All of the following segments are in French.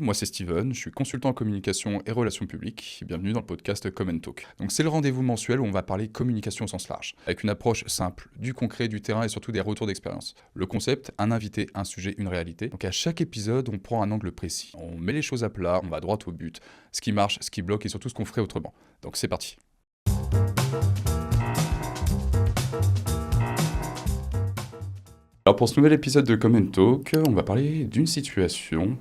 Moi, c'est Steven, je suis consultant en communication et relations publiques. Bienvenue dans le podcast Come Talk. Donc, c'est le rendez-vous mensuel où on va parler communication au sens large, avec une approche simple, du concret, du terrain et surtout des retours d'expérience. Le concept, un invité, un sujet, une réalité. Donc, à chaque épisode, on prend un angle précis. On met les choses à plat, on va droit au but, ce qui marche, ce qui bloque et surtout ce qu'on ferait autrement. Donc, c'est parti. Alors pour ce nouvel épisode de Come Talk, on va parler d'une situation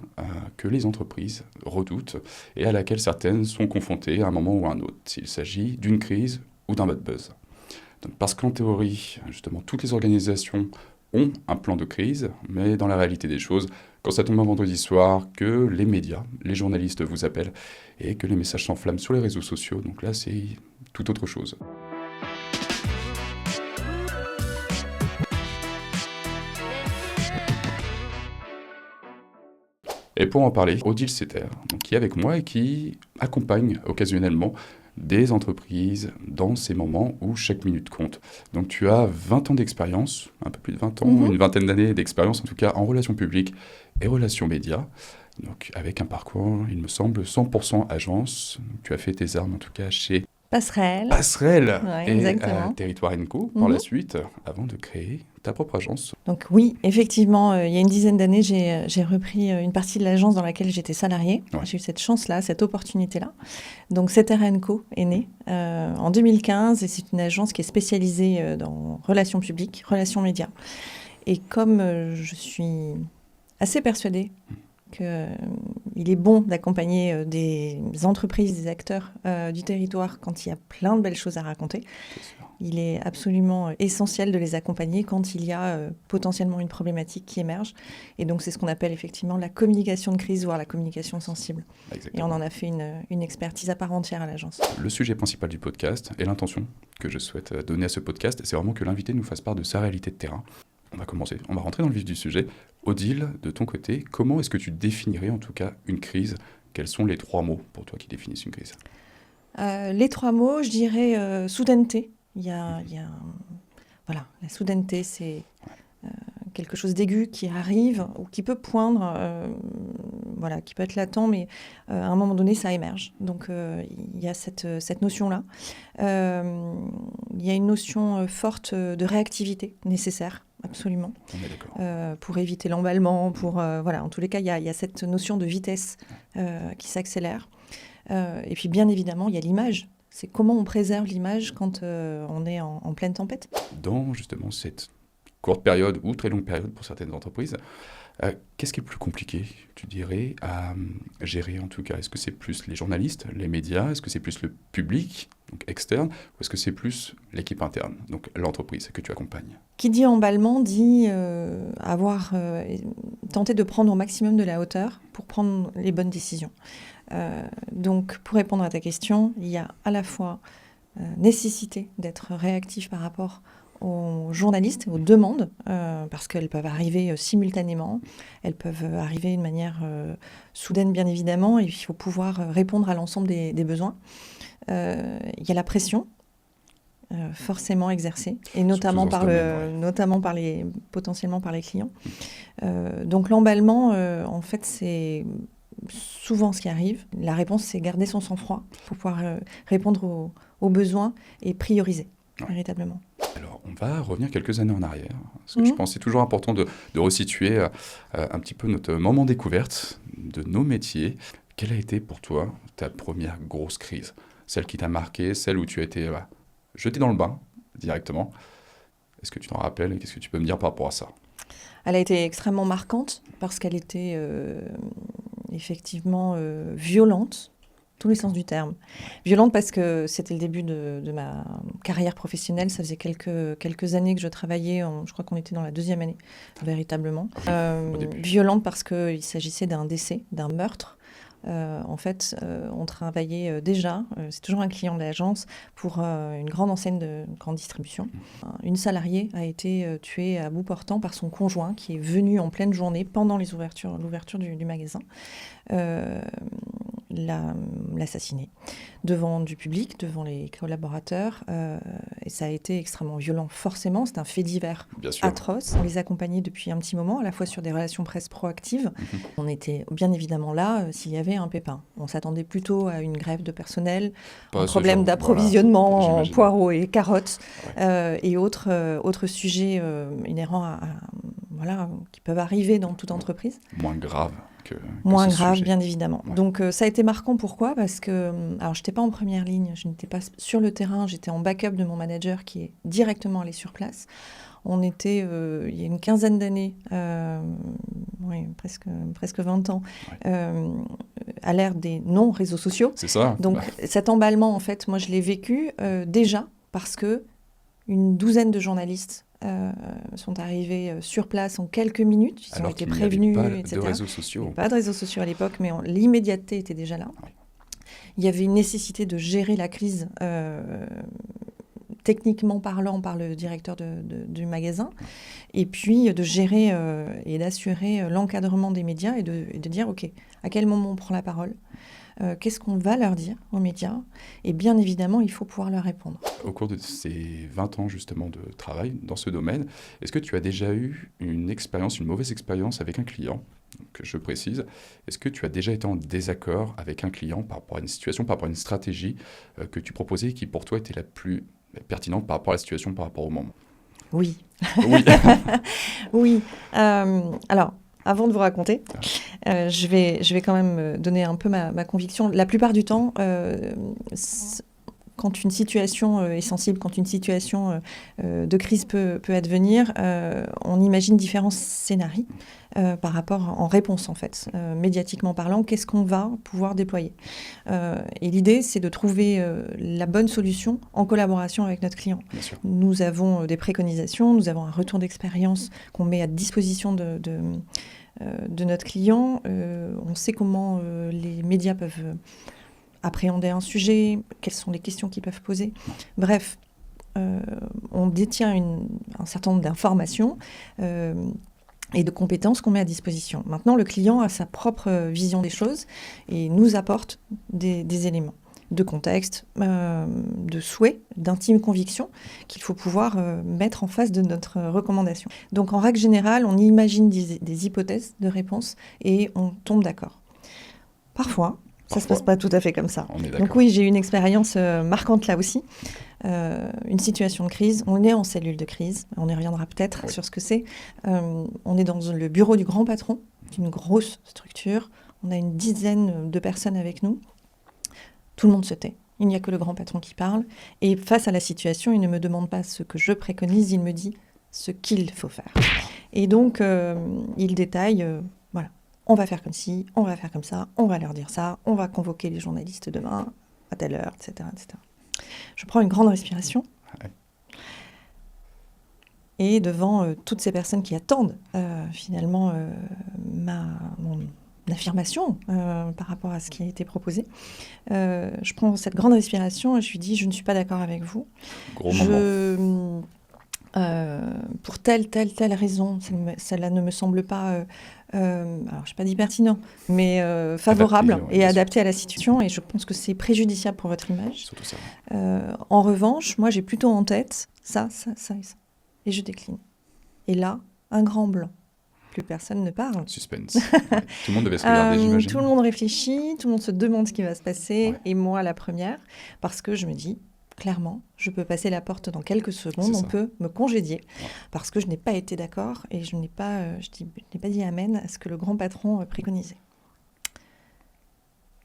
que les entreprises redoutent et à laquelle certaines sont confrontées à un moment ou à un autre, s'il s'agit d'une crise ou d'un bad buzz. Donc, parce qu'en théorie, justement, toutes les organisations ont un plan de crise, mais dans la réalité des choses, quand ça tombe un vendredi soir, que les médias, les journalistes vous appellent et que les messages s'enflamment sur les réseaux sociaux, donc là c'est tout autre chose. Et pour en parler, Odile Setter, qui est avec moi et qui accompagne occasionnellement des entreprises dans ces moments où chaque minute compte. Donc tu as 20 ans d'expérience, un peu plus de 20 ans, une vingtaine d'années d'expérience en tout cas en relations publiques et relations médias. Donc avec un parcours, il me semble, 100% agence. Donc, tu as fait tes armes en tout cas chez Passerelle. Passerelle Ouais, et exactement. Territoire Co par la suite, avant de créer ta propre agence. Donc oui, effectivement, il y a une dizaine d'années, j'ai repris une partie de l'agence dans laquelle j'étais salariée. Ouais. J'ai eu cette chance-là, cette opportunité-là. Donc Territoire Co est née en 2015 et c'est une agence qui est spécialisée dans relations publiques, relations médias. Et comme je suis assez persuadée qu'il est bon d'accompagner des entreprises, des acteurs du territoire quand il y a plein de belles choses à raconter. Il est absolument essentiel de les accompagner quand il y a potentiellement une problématique qui émerge. Et donc, c'est ce qu'on appelle effectivement la communication de crise, voire la communication sensible. Exactement. Et on en a fait une expertise à part entière à l'agence. Le sujet principal du podcast et l'intention que je souhaite donner à ce podcast, c'est vraiment que l'invité nous fasse part de sa réalité de terrain. On va commencer, on va rentrer dans le vif du sujet. Odile, de ton côté, comment est-ce que tu définirais en tout cas une crise ? Quels sont les 3 mots pour toi qui définissent une crise ? Les 3 mots, je dirais soudaineté. Voilà, la soudaineté, c'est quelque chose d'aigu qui arrive ou qui peut poindre, voilà, qui peut être latent, mais à un moment donné, ça émerge. Donc, il y a cette notion-là. Il y a une notion forte de réactivité nécessaire, absolument, On est d'accord. pour éviter l'emballement, voilà, en tous les cas, il y a cette notion de vitesse qui s'accélère. Et puis, bien évidemment, il y a l'image. C'est comment on préserve l'image quand on est en pleine tempête. Dans justement cette courte période ou très longue période pour certaines entreprises, qu'est-ce qui est le plus compliqué, tu dirais, à gérer en tout cas ? Est-ce que c'est plus les journalistes, les médias ? Est-ce que c'est plus le public, donc externe ? Ou est-ce que c'est plus l'équipe interne, donc l'entreprise que tu accompagnes ? Qui dit emballement dit avoir tenté de prendre au maximum de la hauteur pour prendre les bonnes décisions. Donc, pour répondre à ta question, il y a à la fois nécessité d'être réactif par rapport aux journalistes, aux demandes, parce qu'elles peuvent arriver simultanément, elles peuvent arriver de manière soudaine, bien évidemment, et il faut pouvoir répondre à l'ensemble des besoins. Il y a la pression, forcément exercée, et notamment potentiellement par les clients. Donc l'emballement, en fait, c'est souvent ce qui arrive. La réponse, c'est garder son sang-froid pour pouvoir répondre aux besoins et prioriser, véritablement. Alors, on va revenir quelques années en arrière, parce que je pense que c'est toujours important de resituer un petit peu notre moment découverte de nos métiers. Quelle a été pour toi ta première grosse crise ? Celle qui t'a marqué, celle où tu as été jeté dans le bain directement. Est-ce que tu t'en rappelles et qu'est-ce que tu peux me dire par rapport à ça ? Elle a été extrêmement marquante parce qu'elle était effectivement violente, tous les sens du terme. Violente parce que c'était le début de ma carrière professionnelle. Ça faisait quelques années que je travaillais. Je crois qu'on était dans la 2e année, véritablement. Violente parce qu'il s'agissait d'un décès, d'un meurtre. En fait, on travaillait déjà, c'est toujours un client de l'agence, pour une grande enseigne de grande distribution. Une salariée a été tuée à bout portant par son conjoint qui est venu en pleine journée pendant l'ouverture du magasin. l'assassiner devant du public, devant les collaborateurs. Et ça a été extrêmement violent, forcément. C'est un fait divers atroce. On les accompagnait depuis un petit moment, à la fois sur des relations presse proactives. On était bien évidemment là s'il y avait un pépin. On s'attendait plutôt à une grève de personnel, un problème d'approvisionnement en poireaux et carottes, et autres sujets inhérents qui peuvent arriver dans toute entreprise. Moins grave. Moins grave, bien évidemment. Ouais. Donc, ça a été marquant. Pourquoi ? Parce que, alors, je n'étais pas en première ligne, je n'étais pas sur le terrain, j'étais en backup de mon manager qui est directement allé sur place. On était, il y a une quinzaine d'années, presque 20 ans, à l'ère des non-réseaux sociaux. C'est ça. Donc, cet emballement, en fait, moi, je l'ai vécu déjà parce que une douzaine de journalistes sont arrivés sur place en quelques minutes. Ils ont été prévenus, etc. De réseaux sociaux. Il n'y avait pas de réseaux sociaux à l'époque, mais l'immédiateté était déjà là. Oui. Il y avait une nécessité de gérer la crise, techniquement parlant, par le directeur du magasin, et puis de gérer et d'assurer l'encadrement des médias et de dire, OK, à quel moment on prend la parole ? Qu'est-ce qu'on va leur dire aux médias ? Et bien évidemment, il faut pouvoir leur répondre. Au cours de ces 20 ans justement de travail dans ce domaine, est-ce que tu as déjà eu une mauvaise expérience avec un client ? Que je précise, est-ce que tu as déjà été en désaccord avec un client par rapport à une situation, par rapport à une stratégie que tu proposais et qui pour toi était la plus pertinente par rapport à la situation, par rapport au moment ? Oui. Oui. Oui. Alors, avant de vous raconter, je vais quand même donner un peu ma conviction. La plupart du temps, quand une situation est sensible, quand une situation de crise peut advenir, on imagine différents scénarios par rapport en réponse, en fait. Médiatiquement parlant, qu'est-ce qu'on va pouvoir déployer ? Et l'idée, c'est de trouver la bonne solution en collaboration avec notre client. Nous avons des préconisations, nous avons un retour d'expérience qu'on met à disposition de notre client. On sait comment les médias peuvent appréhender un sujet, quelles sont les questions qu'ils peuvent poser. Bref, on détient un certain nombre d'informations et de compétences qu'on met à disposition. Maintenant, le client a sa propre vision des choses et nous apporte des éléments de contexte, de souhait, d'intime conviction qu'il faut pouvoir mettre en face de notre recommandation. Donc, en règle générale, on imagine des hypothèses de réponse et on tombe d'accord. Parfois, ça ne se passe pas tout à fait comme ça. Donc oui, j'ai eu une expérience marquante là aussi. Une situation de crise. On est en cellule de crise. On y reviendra peut-être sur ce que c'est. On est dans le bureau du grand patron, d'une grosse structure. On a une dizaine de personnes avec nous. Tout le monde se tait. Il n'y a que le grand patron qui parle. Et face à la situation, il ne me demande pas ce que je préconise, il me dit ce qu'il faut faire. Et donc, il détaille... On va faire comme ci, on va faire comme ça, on va leur dire ça, on va convoquer les journalistes demain, à telle heure, etc. etc. Je prends une grande respiration. Et devant toutes ces personnes qui attendent finalement mon affirmation par rapport à ce qui a été proposé, je prends cette grande respiration et je lui dis, je ne suis pas d'accord avec vous. Pour telle raison, cela ne me semble pas, alors je n'ai pas dit pertinent, mais favorable et adapté à la situation, et je pense que c'est préjudiciable pour votre image. Surtout ça. En revanche, moi j'ai plutôt en tête ça, et je décline. Et là, un grand blanc. Plus personne ne parle. Suspense. Ouais. Tout le monde devait se regarder, j'imagine. Tout le monde réfléchit, tout le monde se demande ce qui va se passer, et moi la première, parce que je me dis, clairement, je peux passer la porte dans quelques secondes, on peut me congédier, parce que je n'ai pas été d'accord et je n'ai pas dit amen à ce que le grand patron préconisait.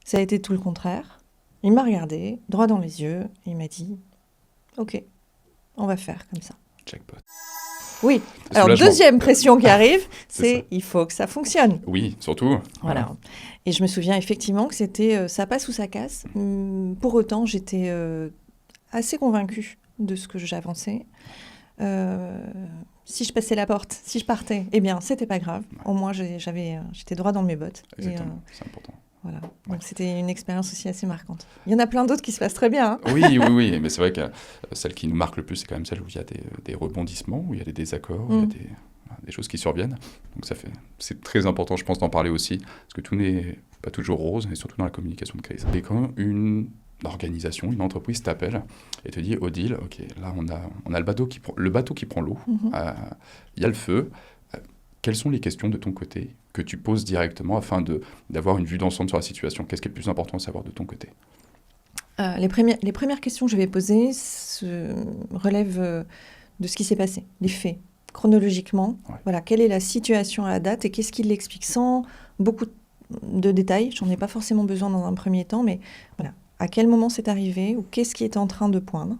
Ça a été tout le contraire. Il m'a regardé droit dans les yeux et il m'a dit « Ok, on va faire comme ça. » Jackpot. Oui. Alors, deuxième pression qui arrive, c'est il faut que ça fonctionne. Oui, surtout. Voilà. Et je me souviens effectivement que c'était ça passe ou ça casse. Pour autant, j'étais... assez convaincue de ce que j'avançais. Si je passais la porte, si je partais, eh bien, c'était pas grave. Ouais. Au moins, j'étais droit dans mes bottes. Exactement, c'est important. Voilà. Donc, c'était une expérience aussi assez marquante. Il y en a plein d'autres qui se passent très bien. Hein. Oui, mais c'est vrai que celle qui nous marque le plus, c'est quand même celle où il y a des rebondissements, où il y a des désaccords, où il y a des choses qui surviennent. Donc c'est très important, je pense, d'en parler aussi, parce que tout n'est pas toujours rose, et surtout dans la communication de crise. Et quand une organisation, une entreprise t'appelle et te dit Odile, ok, là on a le bateau qui prend l'eau, il y a le feu. Quelles sont les questions de ton côté que tu poses directement afin d'avoir une vue d'ensemble sur la situation? Qu'est-ce qui est le plus important à savoir de ton côté? Les premières questions que je vais poser relèvent de ce qui s'est passé, les faits, chronologiquement. Ouais. Voilà, quelle est la situation à la date et qu'est-ce qui l'explique, sans beaucoup de détails. J'en ai pas forcément besoin dans un premier temps, mais voilà, à quel moment c'est arrivé ou qu'est-ce qui est en train de poindre.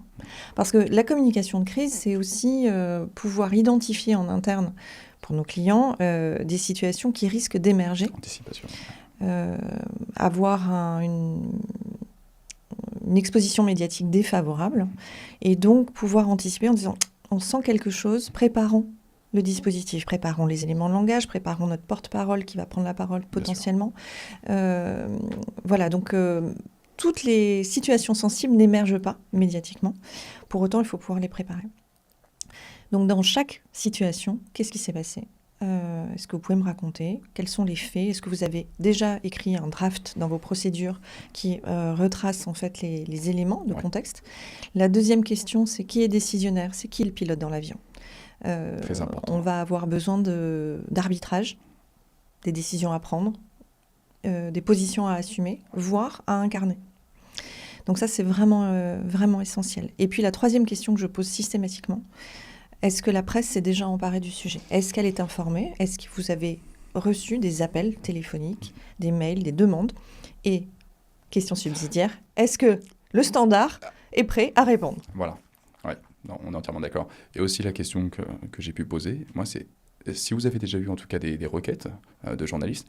Parce que la communication de crise, c'est aussi pouvoir identifier en interne pour nos clients des situations qui risquent d'émerger. Anticipation. Avoir une exposition médiatique défavorable et donc pouvoir anticiper en disant on sent quelque chose, préparons le dispositif, préparons les éléments de langage, préparons notre porte-parole qui va prendre la parole potentiellement. Voilà, donc toutes les situations sensibles n'émergent pas médiatiquement. Pour autant, il faut pouvoir les préparer. Donc dans chaque situation, qu'est-ce qui s'est passé ? Est-ce que vous pouvez me raconter quels sont les faits? Est-ce que vous avez déjà écrit un draft dans vos procédures qui retrace en fait les éléments de contexte? La deuxième question, c'est qui est décisionnaire? C'est qui le pilote dans l'avion? Très important. On va avoir besoin d'arbitrage, des décisions à prendre, des positions à assumer, voire à incarner. Donc ça, c'est vraiment, vraiment essentiel. Et puis la troisième question que je pose systématiquement, est-ce que la presse s'est déjà emparée du sujet? Est-ce qu'elle est informée? Est-ce que vous avez reçu des appels téléphoniques, des mails, des demandes? Et, question subsidiaire, est-ce que le Standard est prêt à répondre? Voilà, ouais. Non, on est entièrement d'accord. Et aussi la question que j'ai pu poser, moi, c'est si vous avez déjà eu en tout cas des requêtes de journalistes,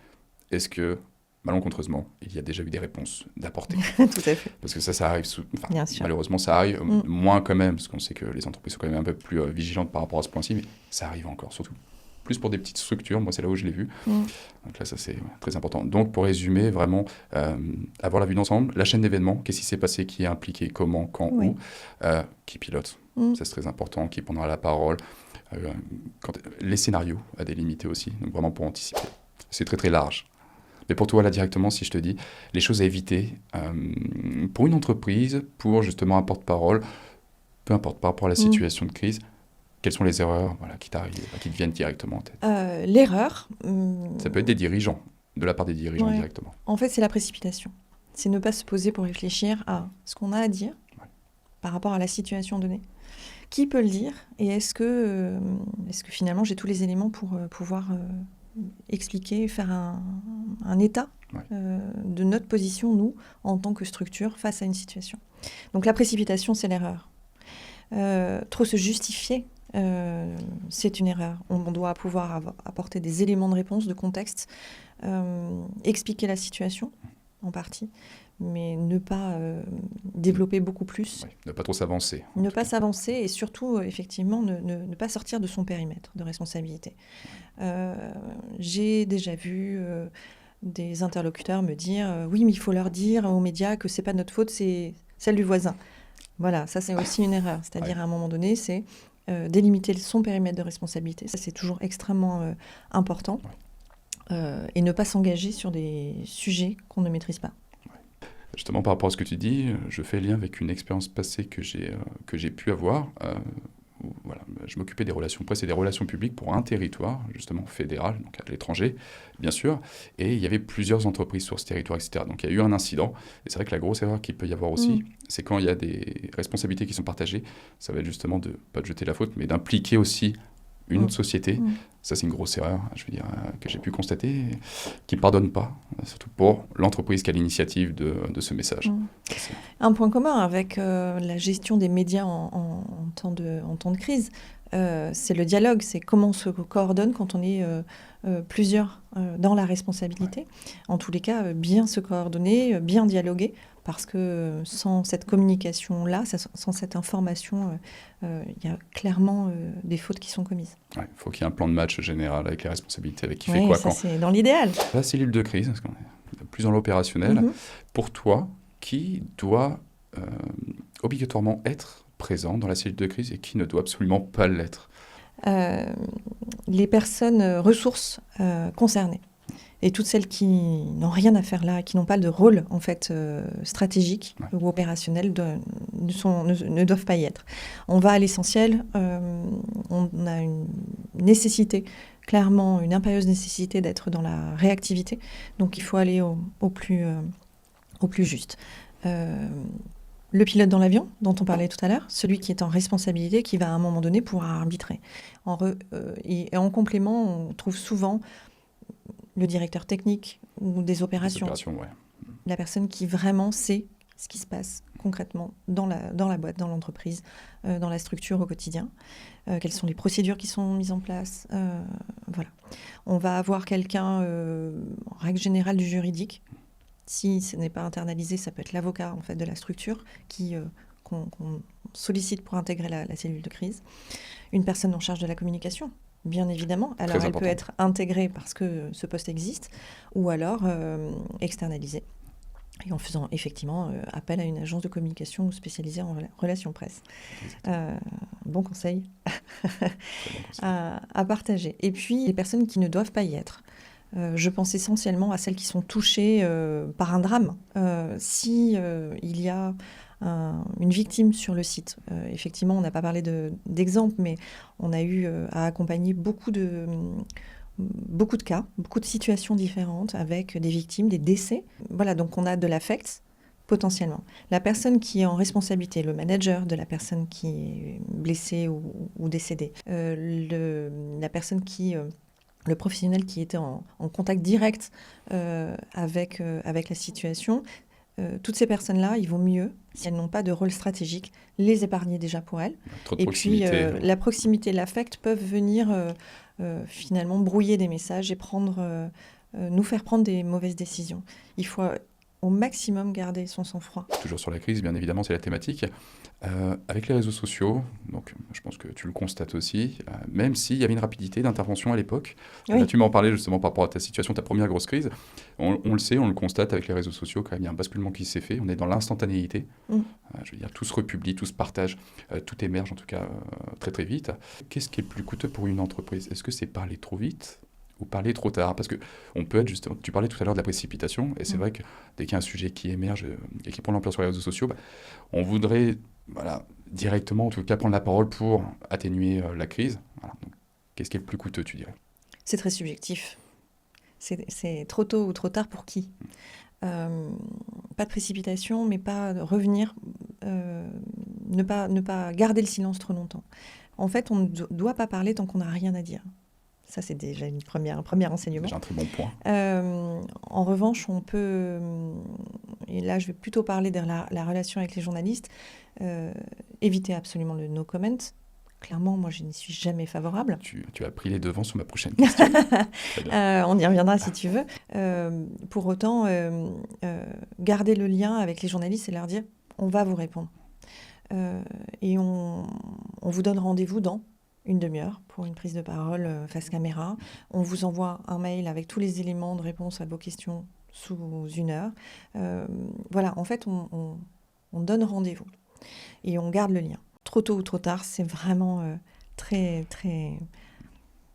est-ce que, malencontreusement, il y a déjà eu des réponses d'apporter? Tout à fait. Parce que ça arrive, Bien sûr. malheureusement ça arrive, moins quand même, parce qu'on sait que les entreprises sont quand même un peu plus vigilantes par rapport à ce point-ci, mais ça arrive encore, surtout. Plus pour des petites structures, moi c'est là où je l'ai vu. Donc là, ça c'est très important. Donc pour résumer, vraiment, avoir la vue d'ensemble, la chaîne d'événements, qu'est-ce qui s'est passé, qui est impliqué, comment, quand, où, qui pilote, ça c'est très important, qui prendra la parole, les scénarios à délimiter aussi, donc vraiment pour anticiper. C'est très très large. Mais pour toi, là, directement, si je te dis les choses à éviter pour une entreprise, pour justement un porte-parole, peu importe, par rapport à la situation de crise, quelles sont les erreurs qui t'arrivent, qui te viennent directement en tête? L'erreur... Ça peut être des dirigeants, de la part des dirigeants directement. En fait, c'est la précipitation. C'est ne pas se poser pour réfléchir à ce qu'on a à dire par rapport à la situation donnée. Qui peut le dire? Et est-ce que finalement, j'ai tous les éléments pour pouvoir... expliquer, faire un état de notre position, nous, en tant que structure, face à une situation. Donc la précipitation, c'est l'erreur. Trop se justifier, c'est une erreur. On doit pouvoir apporter des éléments de réponse, de contexte, expliquer la situation, en partie, mais ne pas développer beaucoup plus. Ne pas trop s'avancer. Ne pas s'avancer et surtout, effectivement, ne pas sortir de son périmètre de responsabilité. J'ai déjà vu des interlocuteurs me dire oui, mais il faut leur dire aux médias que c'est pas notre faute, c'est celle du voisin. Voilà, ça c'est aussi une erreur. C'est-à-dire à un moment donné, c'est délimiter son périmètre de responsabilité. Ça c'est toujours extrêmement important. Et ne pas s'engager sur des sujets qu'on ne maîtrise pas. Justement, par rapport à ce que tu dis, je fais lien avec une expérience passée que j'ai pu avoir. Voilà, je m'occupais des relations presse et des relations publiques pour un territoire, justement fédéral, donc à l'étranger, bien sûr. Et il y avait plusieurs entreprises sur ce territoire, etc. Donc il y a eu un incident. Et c'est vrai que la grosse erreur qu'il peut y avoir aussi, c'est quand il y a des responsabilités qui sont partagées, ça va être justement de, pas de jeter la faute, mais d'impliquer aussi une autre société. Ça, c'est une grosse erreur, je veux dire, que j'ai pu constater, qui ne pardonne pas, surtout pour l'entreprise qui a l'initiative de ce message. Un point commun avec la gestion des médias en temps de crise, c'est le dialogue, c'est comment on se coordonne quand on est plusieurs dans la responsabilité. En tous les cas, bien se coordonner, bien dialoguer, parce que sans cette communication-là, sans cette information, il y a clairement des fautes qui sont commises. Il faut qu'il y ait un plan de match général avec les responsabilités, avec qui fait quoi ça, quand. C'est dans l'idéal. La cellule de crise, parce qu'on est plus dans l'opérationnel, pour toi, qui doit obligatoirement être présent dans la cellule de crise et qui ne doit absolument pas l'être? les personnes ressources concernées. Et toutes celles qui n'ont rien à faire là, qui n'ont pas de rôle en fait stratégique ou opérationnel, ne doivent pas y être. On va à l'essentiel. On a une nécessité, clairement une impérieuse nécessité d'être dans la réactivité. Donc il faut aller au plus juste. Le pilote dans l'avion, dont on parlait tout à l'heure, celui qui est en responsabilité, qui va à un moment donné pouvoir arbitrer. Et en complément, on trouve souvent le directeur technique ou des opérations. Ouais. La personne qui vraiment sait ce qui se passe concrètement dans la boîte, dans l'entreprise, dans la structure au quotidien. Quelles sont les procédures qui sont mises en place. Voilà. On va avoir quelqu'un, en règle générale, du juridique. Si ce n'est pas internalisé, ça peut être l'avocat en fait, de la structure qu'on sollicite pour intégrer la cellule de crise. Une personne en charge de la communication. Bien évidemment. Alors, elle peut être intégrée parce que ce poste existe, ou alors externalisée. Et en faisant effectivement appel à une agence de communication spécialisée en relations presse. Bon conseil à partager. Et puis, les personnes qui ne doivent pas y être. Je pense essentiellement à celles qui sont touchées par un drame. Si il y a une victime sur le site. Effectivement, on n'a pas parlé d'exemples, mais on a eu à accompagner beaucoup de cas, beaucoup de situations différentes avec des victimes, des décès. Voilà, donc on a de l'affect potentiellement. La personne qui est en responsabilité, le manager de la personne qui est blessée ou décédée, la personne le professionnel qui était en contact direct avec la situation, toutes ces personnes-là, il vaut mieux, si elles n'ont pas de rôle stratégique, les épargner déjà pour elles. Trop de et proximité. Puis, la proximité et l'affect peuvent venir finalement brouiller des messages et nous faire prendre des mauvaises décisions. Il faut au maximum garder son sang-froid. Toujours sur la crise, bien évidemment, c'est la thématique. Avec les réseaux sociaux, donc je pense que tu le constates aussi, même s'il y avait une rapidité d'intervention à l'époque. Oui. Là, tu m'en parlais justement par rapport à ta situation, ta première grosse crise. On le sait, on le constate avec les réseaux sociaux, quand même, il y a un basculement qui s'est fait. On est dans l'instantanéité. Je veux dire, tout se republie, tout se partage, tout émerge en tout cas très très vite. Qu'est-ce qui est plus coûteux pour une entreprise ? Est-ce que c'est parler trop vite ou parler trop tard? Parce qu'on peut être justement, tu parlais tout à l'heure de la précipitation, et c'est vrai que dès qu'il y a un sujet qui émerge et qui prend l'ampleur sur les réseaux sociaux, on voudrait directement, en tout cas, prendre la parole pour atténuer la crise. Voilà. Donc, qu'est-ce qui est le plus coûteux, tu dirais ? C'est très subjectif. C'est trop tôt ou trop tard pour qui ? Pas de précipitation, mais pas revenir, ne pas garder le silence trop longtemps. En fait, on ne doit pas parler tant qu'on n'a rien à dire. Ça, c'est déjà un premier enseignement. Déjà un très bon point. En revanche, on peut, et là je vais plutôt parler de la relation avec les journalistes, éviter absolument le no comment. Clairement, moi je n'y suis jamais favorable. Tu as pris les devants sur ma prochaine question. On y reviendra si tu veux. Pour autant, garder le lien avec les journalistes et leur dire on va vous répondre. Et on vous donne rendez-vous dans une demi-heure pour une prise de parole face caméra. On vous envoie un mail avec tous les éléments de réponse à vos questions sous une heure. Voilà, en fait, on donne rendez-vous et on garde le lien. Trop tôt ou trop tard, c'est vraiment très, très...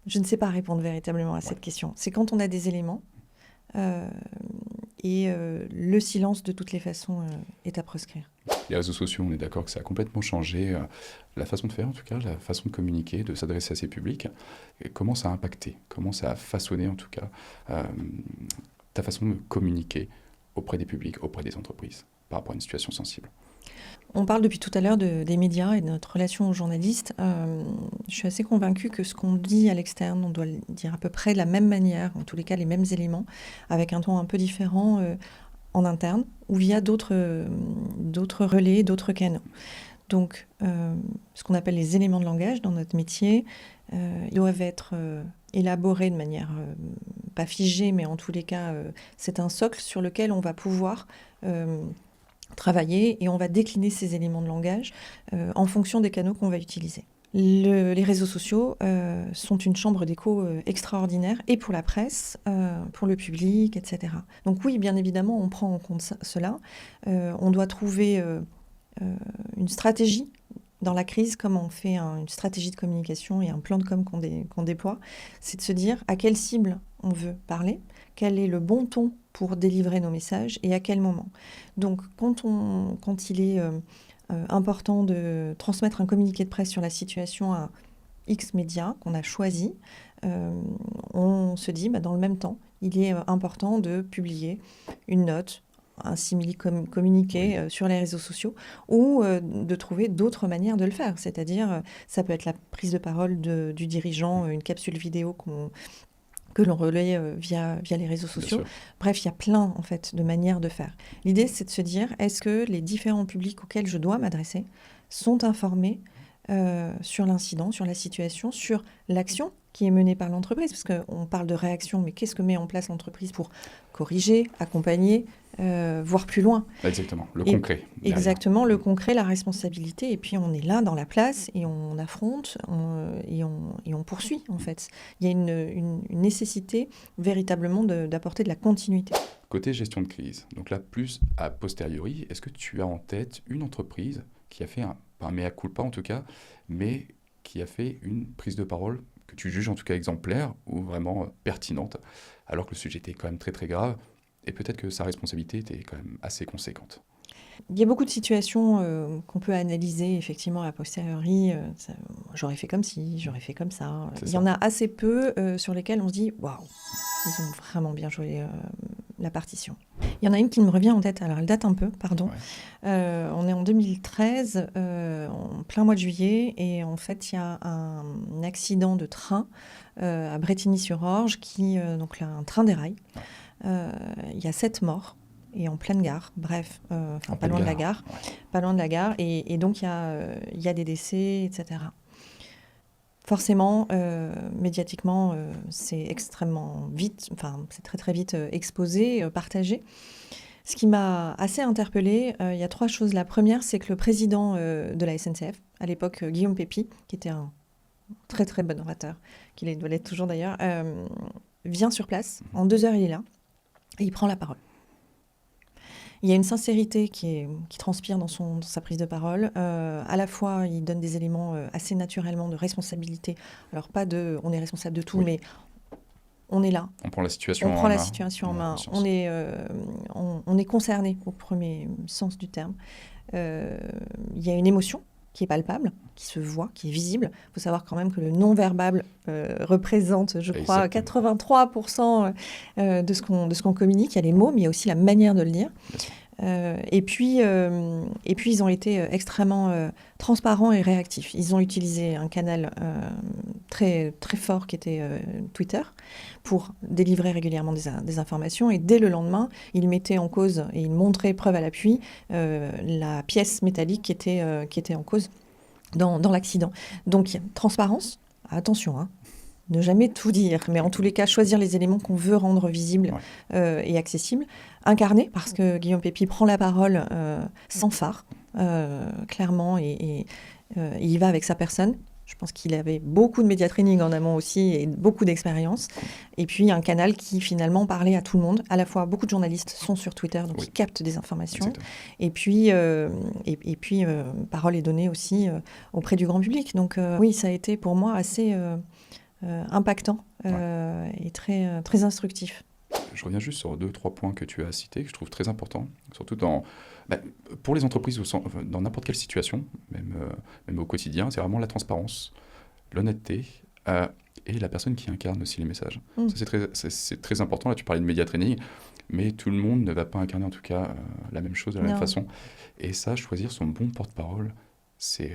Je ne sais pas répondre véritablement à cette question. C'est quand on a des éléments et le silence, de toutes les façons, est à proscrire. Les réseaux sociaux, on est d'accord que ça a complètement changé la façon de faire, en tout cas, la façon de communiquer, de s'adresser à ses publics. Et comment ça a impacté, comment ça a façonné, en tout cas, ta façon de communiquer auprès des publics, auprès des entreprises, par rapport à une situation sensible? On parle depuis tout à l'heure des médias et de notre relation aux journalistes. Je suis assez convaincue que ce qu'on dit à l'externe, on doit le dire à peu près de la même manière, en tous les cas les mêmes éléments, avec un ton un peu différent en interne ou via d'autres relais, d'autres canaux. Donc, ce qu'on appelle les éléments de langage dans notre métier, ils doivent être élaborés de manière pas figée, mais en tous les cas, c'est un socle sur lequel on va pouvoir travailler et on va décliner ces éléments de langage en fonction des canaux qu'on va utiliser. Les réseaux sociaux sont une chambre d'écho extraordinaire, et pour la presse, pour le public, etc. Donc oui, bien évidemment, on prend en compte cela. On doit trouver une stratégie dans la crise, comme on fait une stratégie de communication et un plan de com qu'on déploie, c'est de se dire à quelle cible on veut parler, quel est le bon ton pour délivrer nos messages et à quel moment. Donc, quand il est important de transmettre un communiqué de presse sur la situation à X médias qu'on a choisi, on se dit, dans le même temps, il est important de publier une note, un simili-communiqué sur les réseaux sociaux, ou de trouver d'autres manières de le faire. C'est-à-dire, ça peut être la prise de parole du dirigeant, une capsule vidéo que l'on relaie via les réseaux sociaux. Bref, il y a plein, en fait, de manières de faire. L'idée, c'est de se dire, est-ce que les différents publics auxquels je dois m'adresser sont informés sur l'incident, sur la situation, sur l'action qui est menée par l'entreprise, parce qu'on parle de réaction, mais qu'est-ce que met en place l'entreprise pour corriger, accompagner, voir plus loin. Exactement, le concret. Exactement, le concret, la responsabilité, et puis on est là dans la place, et on affronte, et on poursuit, en fait. Il y a une nécessité, véritablement, d'apporter de la continuité. Côté gestion de crise, donc là, plus a posteriori, est-ce que tu as en tête une entreprise qui a fait pas un mea culpa en tout cas, mais qui a fait une prise de parole que tu juges en tout cas exemplaire ou vraiment pertinente, alors que le sujet était quand même très très grave, et peut-être que sa responsabilité était quand même assez conséquente. Il y a beaucoup de situations qu'on peut analyser effectivement a posteriori. J'aurais fait comme ci, j'aurais fait comme ça. Il y en a assez peu sur lesquels on se dit « Waouh, ils ont vraiment bien joué la partition ». Il y en a une qui me revient en tête, alors elle date un peu, pardon. Ouais. On est en 2013, en plein mois de juillet, et en fait il y a un accident de train à Brétigny-sur-Orge, donc là, un train déraille. Il y a 7 morts. Et en pleine gare, bref, pas loin de la gare, pas loin de la gare, et donc il y a des décès, etc. Forcément, médiatiquement, c'est extrêmement vite, c'est très très vite exposé, partagé. Ce qui m'a assez interpellée, il y a 3 choses. La première, c'est que le président de la SNCF, à l'époque Guillaume Pépi, qui était un très très bon orateur, qu'il doit l'être toujours d'ailleurs, vient sur place, en 2 heures il est là, et il prend la parole. Il y a une sincérité qui transpire dans sa prise de parole. À la fois, il donne des éléments assez naturellement de responsabilité. Alors, pas on est responsable de tout, mais on est là. On prend la situation en main. On est concerné au premier sens du terme. Il y a une émotion qui est palpable, qui se voit, qui est visible. Il faut savoir quand même que le non-verbal représente, je crois, 83% de ce qu'on communique. Il y a les mots, mais il y a aussi la manière de le dire. Et puis, ils ont été extrêmement transparents et réactifs. Ils ont utilisé un canal très, très fort qui était Twitter pour délivrer régulièrement des informations. Et dès le lendemain, ils mettaient en cause et ils montraient, preuve à l'appui, la pièce métallique qui était en cause dans l'accident. Donc, transparence, attention, ne jamais tout dire, mais en tous les cas, choisir les éléments qu'on veut rendre visibles et accessibles. Incarner, parce que Guillaume Pépi prend la parole sans phare, clairement, et il y va avec sa personne. Je pense qu'il avait beaucoup de média training en amont aussi et beaucoup d'expérience. Et puis, un canal qui, finalement, parlait à tout le monde. À la fois, beaucoup de journalistes sont sur Twitter, donc ils captent des informations. Exactement. Et puis, parole est donnée aussi auprès du grand public. Donc, oui, ça a été pour moi assez impactant et très, très instructif. Je reviens juste sur 2-3 points que tu as cités, que je trouve très importants, surtout pour les entreprises, dans n'importe quelle situation, même au quotidien, c'est vraiment la transparence, l'honnêteté et la personne qui incarne aussi les messages. Ça, c'est très important. Là, tu parlais de média training, mais tout le monde ne va pas incarner en tout cas la même chose de la même façon. Et ça, choisir son bon porte-parole, c'est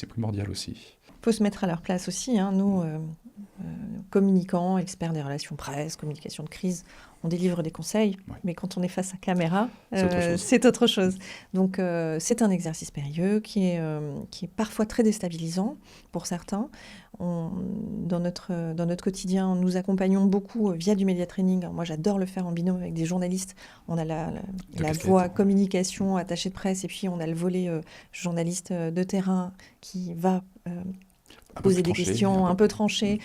primordial aussi. Il faut se mettre à leur place aussi. Nous, communicants, experts des relations presse, communication de crise, on délivre des conseils, mais quand on est face à caméra, c'est autre chose. Donc, c'est un exercice périlleux qui est parfois très déstabilisant pour certains. Dans notre quotidien, nous accompagnons beaucoup via du média training. Alors, moi, j'adore le faire en binôme avec des journalistes. On a la voix communication, attachée de presse, et puis on a le volet journaliste de terrain qui va poser des questions un peu tranchées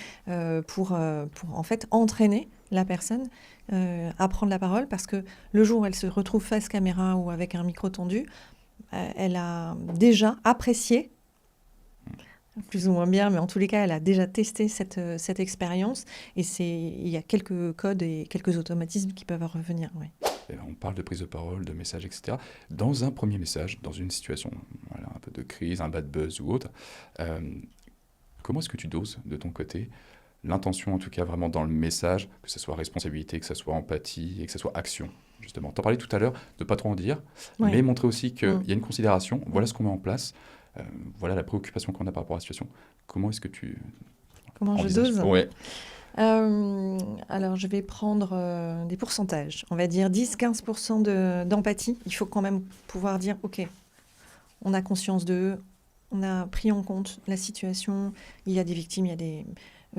pour en fait entraîner la personne à prendre la parole, parce que le jour où elle se retrouve face caméra ou avec un micro tendu, elle a déjà apprécié plus ou moins bien, mais en tous les cas, elle a déjà testé cette expérience. Et il y a quelques codes et quelques automatismes qui peuvent revenir. Oui. On parle de prise de parole, de message, etc. Dans un premier message, dans une situation voilà, un peu de crise, un bad buzz ou autre, comment est-ce que tu doses de ton côté l'intention, en tout cas vraiment dans le message, que ce soit responsabilité, que ce soit empathie et que ce soit action, justement. Tu en parlais tout à l'heure de ne pas trop en dire, Oui. mais montrer aussi qu'il y a une considération, voilà ce qu'on met en place, voilà la préoccupation qu'on a par rapport à la situation. Comment est-ce que tu Comment je envisages? dose? Ouais. Alors, je vais prendre des pourcentages. On va dire 10-15% d'empathie. Il faut quand même pouvoir dire, OK, on a conscience d'eux, on a pris en compte la situation, il y a des victimes, il y a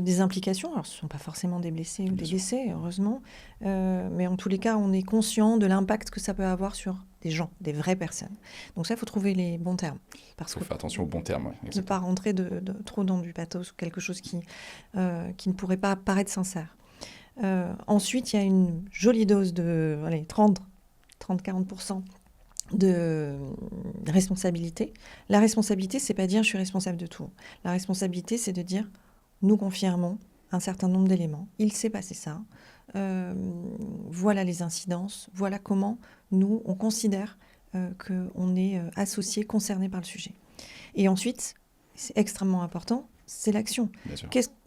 des implications. Alors, ce ne sont pas forcément des blessés ou des décès, heureusement. Mais en tous les cas, on est conscient de l'impact que ça peut avoir sur des gens, des vraies personnes. Donc ça, il faut trouver les bons termes. Il faut faire attention aux bons termes. Ouais, ne pas rentrer trop dans du pathos ou quelque chose qui ne pourrait pas paraître sincère. Ensuite, il y a une jolie dose de 30-40% de responsabilité. La responsabilité, c'est pas dire je suis responsable de tout. La responsabilité, c'est de dire nous confirmons un certain nombre d'éléments. Il s'est passé ça. Voilà les incidences. Voilà comment nous, on considère qu'on est associé, concerné par le sujet. Et ensuite, c'est extrêmement important, c'est l'action.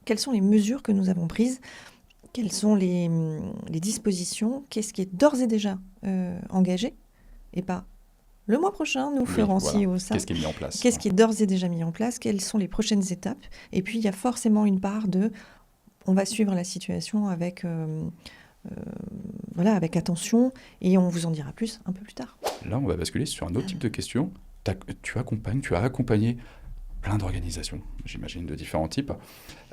Quelles sont les mesures que nous avons prises? Quelles sont les dispositions? Qu'est-ce qui est d'ores et déjà engagé? Et pas le mois prochain, nous ferons ci ou ça. Qu'est-ce qui est mis en place? Qu'est-ce qui est d'ores et déjà mis en place? Quelles sont les prochaines étapes? Et puis, il y a forcément une part de... On va suivre la situation avec attention et on vous en dira plus un peu plus tard. Là, on va basculer sur un autre type de question. Tu as accompagné plein d'organisations, j'imagine, de différents types.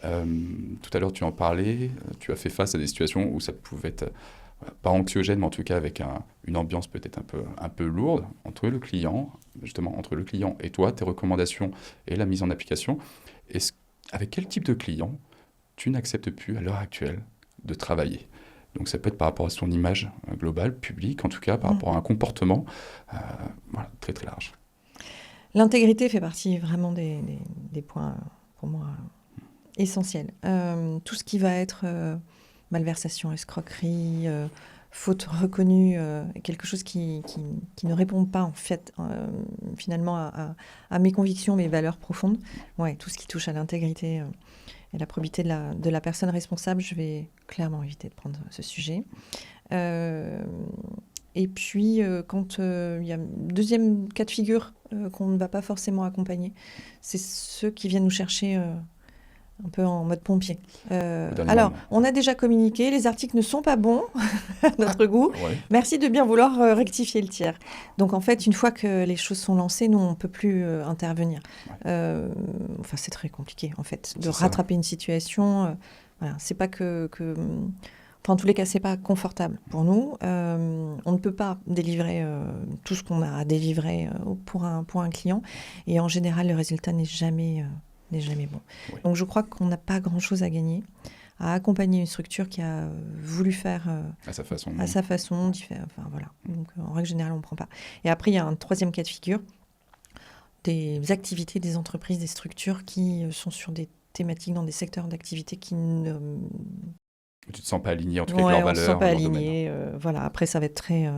Tout à l'heure, tu en parlais, tu as fait face à des situations où ça pouvait être pas anxiogène, mais en tout cas avec une ambiance peut-être un peu lourde entre le client et toi, tes recommandations et la mise en application. Avec quel type de client tu n'acceptes plus à l'heure actuelle de travailler? Donc ça peut être par rapport à son image globale, publique, en tout cas par rapport à un comportement très très large. L'intégrité fait partie vraiment des points, pour moi, essentiels. Tout ce qui va être malversation, escroquerie, faute reconnue, quelque chose qui ne répond pas en fait, finalement à mes convictions, mes valeurs profondes. Ouais, tout ce qui touche à l'intégrité et la probité de la personne responsable, je vais clairement éviter de prendre ce sujet. Et puis, quand il y a un deuxième cas de figure qu'on ne va pas forcément accompagner, c'est ceux qui viennent nous chercher un peu en mode pompier. Alors, on a déjà communiqué, les articles ne sont pas bons à notre goût. Ouais. Merci de bien vouloir rectifier le tir. Donc, en fait, une fois que les choses sont lancées, nous, on ne peut plus intervenir. Ouais. C'est très compliqué, en fait, de rattraper une situation. Voilà, c'est pas que... Enfin, en tous les cas, c'est pas confortable pour nous. On ne peut pas délivrer tout ce qu'on a à délivrer pour un client. Et en général, le résultat n'est jamais bon. Oui. Donc, je crois qu'on n'a pas grand-chose à gagner à accompagner une structure qui a voulu faire à sa façon. Enfin, voilà. Donc, en règle générale, on ne prend pas. Et après, il y a un troisième cas de figure, des activités, des entreprises, des structures qui sont sur des thématiques dans des secteurs d'activité qui ne... Tu ne te sens pas aligné, en tout cas, avec leurs valeurs. On ne se sent pas aligné. Voilà. Après, ça va être très...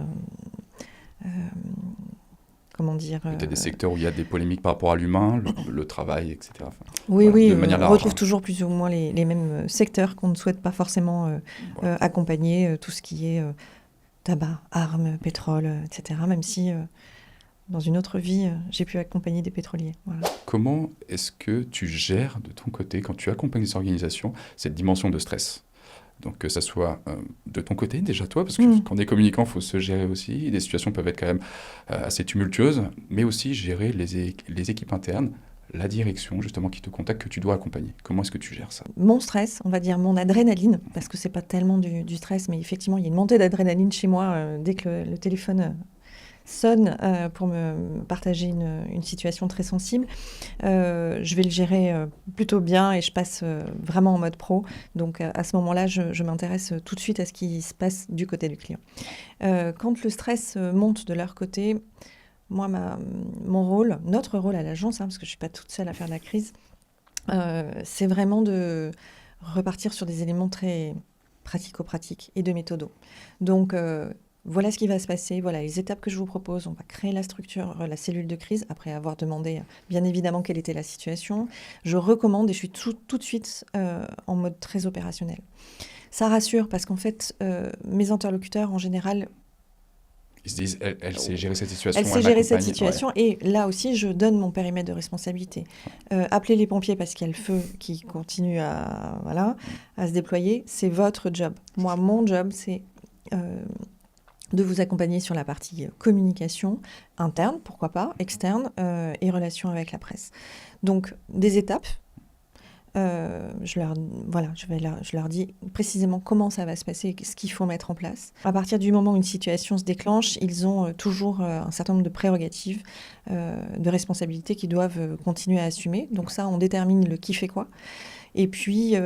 comment dire Peut-être des secteurs où il y a des polémiques par rapport à l'humain, le travail, etc. Enfin, oui, on retrouve toujours plus ou moins les mêmes secteurs qu'on ne souhaite pas forcément accompagner, tout ce qui est tabac, armes, pétrole, etc. Même si, dans une autre vie, j'ai pu accompagner des pétroliers. Voilà. Comment est-ce que tu gères de ton côté, quand tu accompagnes des organisations, cette dimension de stress ? Donc que ça soit de ton côté, déjà toi, parce que quand on est communicant, il faut se gérer aussi. Les situations peuvent être quand même assez tumultueuses, mais aussi gérer les équipes internes, la direction justement qui te contacte, que tu dois accompagner. Comment est-ce que tu gères ça ? Mon stress, on va dire mon adrénaline, parce que c'est pas tellement du stress, mais effectivement, il y a une montée d'adrénaline chez moi dès que le téléphone... sonne pour me partager une situation très sensible. Je vais le gérer plutôt bien et je passe vraiment en mode pro. Donc à ce moment-là, je m'intéresse tout de suite à ce qui se passe du côté du client. Quand le stress monte de leur côté, moi, mon rôle, notre rôle à l'agence, parce que je ne suis pas toute seule à faire la crise, C'est vraiment de repartir sur des éléments très pratico-pratiques et de méthodo. Donc, voilà ce qui va se passer, voilà les étapes que je vous propose. On va créer la structure, la cellule de crise, après avoir demandé, bien évidemment, quelle était la situation. Je recommande et je suis tout de suite en mode très opérationnel. Ça rassure parce qu'en fait, mes interlocuteurs, en général, Ils se disent, elle sait gérer cette situation, elle sait elle gérer cette m'accompagne. Ouais. situation et là aussi, je donne mon périmètre de responsabilité. Appeler les pompiers parce qu'il y a le feu qui continue voilà, à se déployer, c'est votre job. Moi, mon job, c'est de vous accompagner sur la partie communication interne, pourquoi pas, externe et relation avec la presse. Donc, des étapes. Je leur dis précisément comment ça va se passer, ce qu'il faut mettre en place. À partir du moment où une situation se déclenche, ils ont toujours un certain nombre de prérogatives, de responsabilités qu'ils doivent continuer à assumer. Donc ça, on détermine le qui fait quoi. Et puis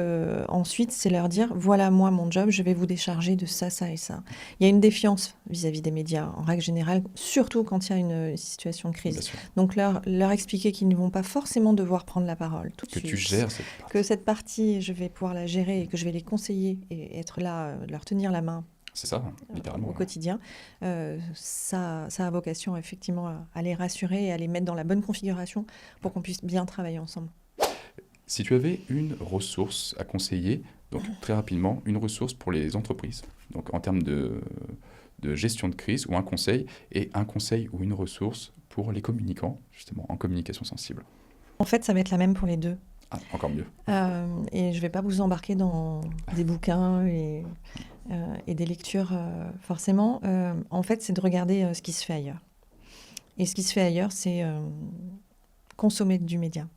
ensuite, c'est leur dire, voilà, moi, mon job, je vais vous décharger de ça, ça et ça. Il y a une défiance vis-à-vis des médias, en règle générale, surtout quand il y a une situation de crise. Donc leur expliquer qu'ils ne vont pas forcément devoir prendre la parole tout de suite. Que tu gères cette partie. Que cette partie, je vais pouvoir la gérer et que je vais les conseiller et être là, leur tenir la main. C'est ça, littéralement. Au quotidien. Ça a vocation effectivement à les rassurer et à les mettre dans la bonne configuration pour qu'on puisse bien travailler ensemble. Si tu avais une ressource à conseiller, donc très rapidement, une ressource pour les entreprises, donc en termes de gestion de crise ou un conseil ou une ressource pour les communicants, justement, en communication sensible. En fait, ça va être la même pour les deux. Ah, encore mieux. Et je ne vais pas vous embarquer dans des bouquins et des lectures, forcément. En fait, c'est de regarder ce qui se fait ailleurs. Et ce qui se fait ailleurs, c'est consommer du média.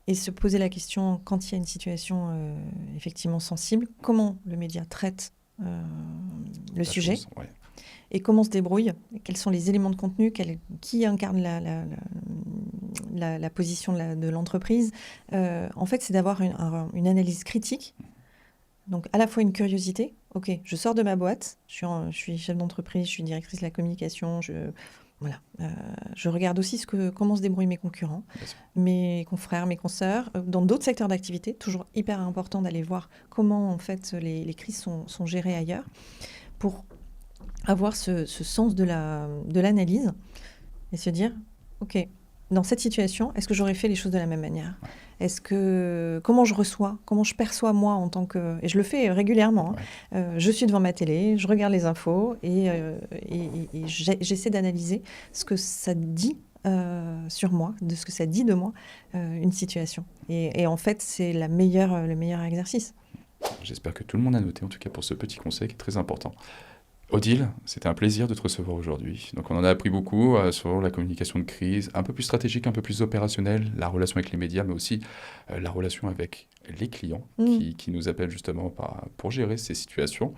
Et se poser la question, quand il y a une situation effectivement sensible, comment le média traite le sujet et comment se débrouille, quels sont les éléments de contenu, qui incarne la position de l'entreprise. En fait, c'est d'avoir une analyse critique, donc à la fois une curiosité. Ok, je sors de ma boîte, je suis chef d'entreprise, je suis directrice de la communication, voilà. Je regarde aussi comment se débrouillent mes concurrents, mes confrères, mes consoeurs, dans d'autres secteurs d'activité. Toujours hyper important d'aller voir comment en fait les crises sont gérées ailleurs pour avoir ce sens de l'analyse et se dire, ok, dans cette situation, est-ce que j'aurais fait les choses de la même manière ? Comment je reçois, comment je perçois moi en tant que... Et je le fais régulièrement. Je suis devant ma télé, je regarde les infos et j'essaie d'analyser ce que ça dit sur moi, de ce que ça dit de moi, une situation. Et en fait, c'est le meilleur exercice. J'espère que tout le monde a noté, en tout cas pour ce petit conseil qui est très important. Odile, c'était un plaisir de te recevoir aujourd'hui. Donc on en a appris beaucoup sur la communication de crise, un peu plus stratégique, un peu plus opérationnelle, la relation avec les médias, mais aussi la relation avec les clients qui nous appellent justement pour gérer ces situations.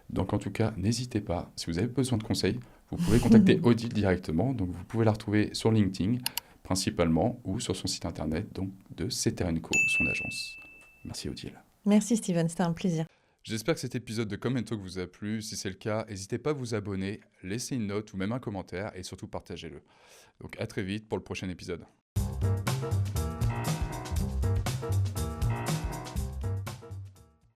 Donc en tout cas, n'hésitez pas, si vous avez besoin de conseils, vous pouvez contacter Odile directement. Donc vous pouvez la retrouver sur LinkedIn principalement ou sur son site internet donc de Cetera & Co, son agence. Merci Odile. Merci Steven, c'était un plaisir. J'espère que cet épisode de Comment Talk vous a plu. Si c'est le cas, n'hésitez pas à vous abonner, laisser une note ou même un commentaire et surtout partagez-le. Donc à très vite pour le prochain épisode.